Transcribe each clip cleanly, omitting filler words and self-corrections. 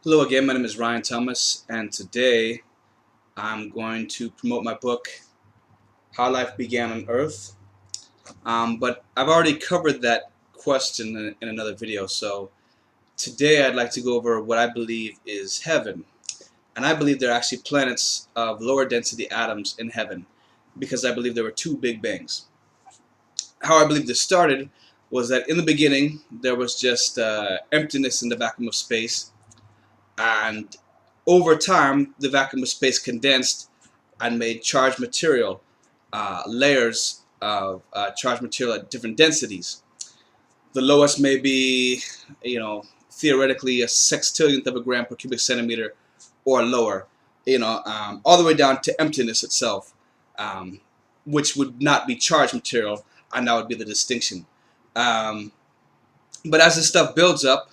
Hello again, my name is Ryan Thomas, and today I'm going to promote my book, How Life Began on Earth. But I've already covered that question in another video, so today I'd like to go over what I believe is heaven. And I believe there are actually planets of lower density atoms in heaven, because I believe there were two big bangs. How I believe this started was that in the beginning there was just emptiness in the vacuum of space, and over time the vacuum of space condensed and made charged material, layers of charged material at different densities. The lowest may be, theoretically a sextillionth of a gram per cubic centimeter or lower, all the way down to emptiness itself, which would not be charged material, and that would be the distinction. Um, but as this stuff builds up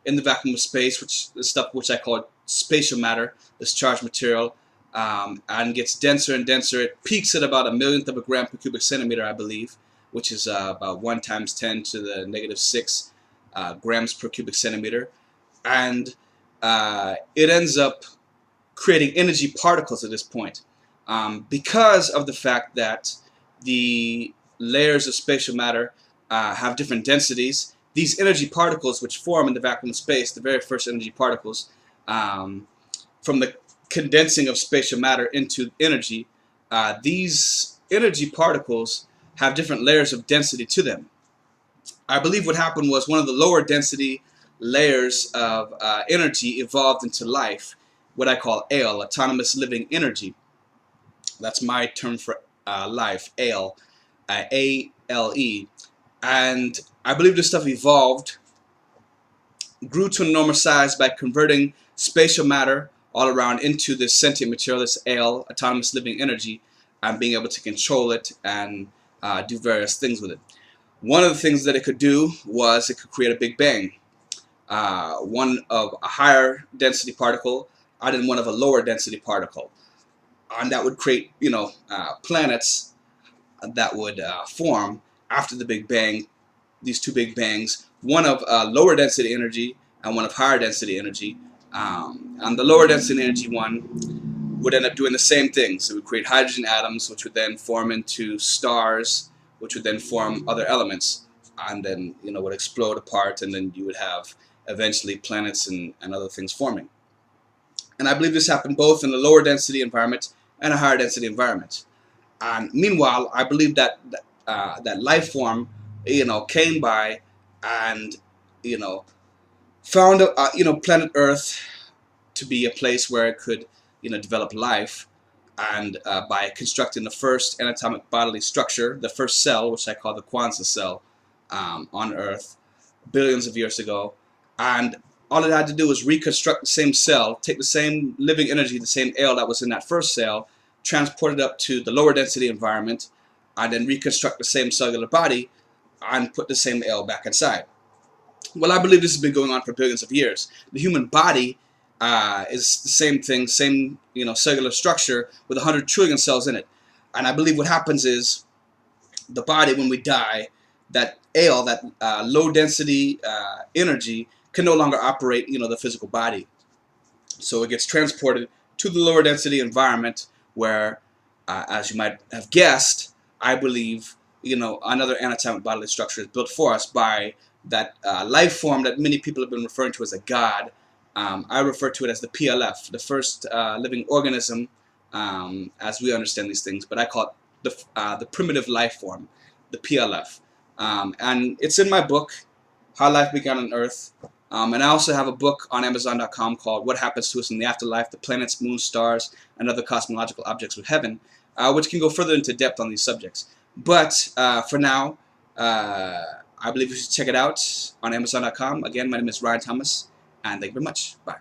in the vacuum of space, which is stuff which I call spatial matter, this charged material, and gets denser and denser. It peaks at about a millionth of a gram per cubic centimeter, I believe, which is about 1 times 10 to the negative 6 grams per cubic centimeter. And it ends up creating energy particles at this point, because of the fact that the layers of spatial matter have different densities. These energy particles which form in the vacuum of space, the very first energy particles, from the condensing of spatial matter into energy, these energy particles have different layers of density to them. I believe what happened was one of the lower density layers of energy evolved into life, what I call ALE, autonomous living energy. That's my term for life, ALE, A-L-E. And I believe this stuff evolved, grew to an enormous size by converting spatial matter all around into this sentient material, this ALE, autonomous living energy, and being able to control it and do various things with it. One of the things that it could do was it could create a Big Bang, one of a higher density particle and then one of a lower density particle, and that would create planets that would form after the Big Bang. These two Big Bangs, one of lower density energy and one of higher density energy, and the lower density energy one would end up doing the same thing. So it would create hydrogen atoms, which would then form into stars, which would then form other elements, and then would explode apart, and then you would have eventually planets and other things forming. And I believe this happened both in a lower density environment and a higher density environment. And meanwhile, I believe that that life form, came by and found planet Earth to be a place where it could develop life, and by constructing the first anatomic bodily structure, the first cell, which I call the Kwanzaa cell, on Earth billions of years ago. And all it had to do was reconstruct the same cell, take the same living energy, the same ALE that was in that first cell, transport it up to the lower density environment, and then reconstruct the same cellular body and put the same ALE back inside. Well, I believe this has been going on for billions of years. The human body is the same thing, same cellular structure with 100 trillion cells in it. And I believe what happens is the body, when we die, that ALE, that low density energy, can no longer operate the physical body. So it gets transported to the lower density environment where, as you might have guessed, I believe another anatomic bodily structure is built for us by that life form that many people have been referring to as a god. I refer to it as the PLF, the first living organism, as we understand these things, but I call it the primitive life form, the PLF. And it's in my book, How Life Began on Earth. And I also have a book on Amazon.com called What Happens to Us in the Afterlife, the Planets, Moons, Stars, and Other Cosmological Objects of Heaven, which can go further into depth on these subjects. But for now, I believe you should check it out on Amazon.com. Again, my name is Ryan Thomas, and thank you very much. Bye.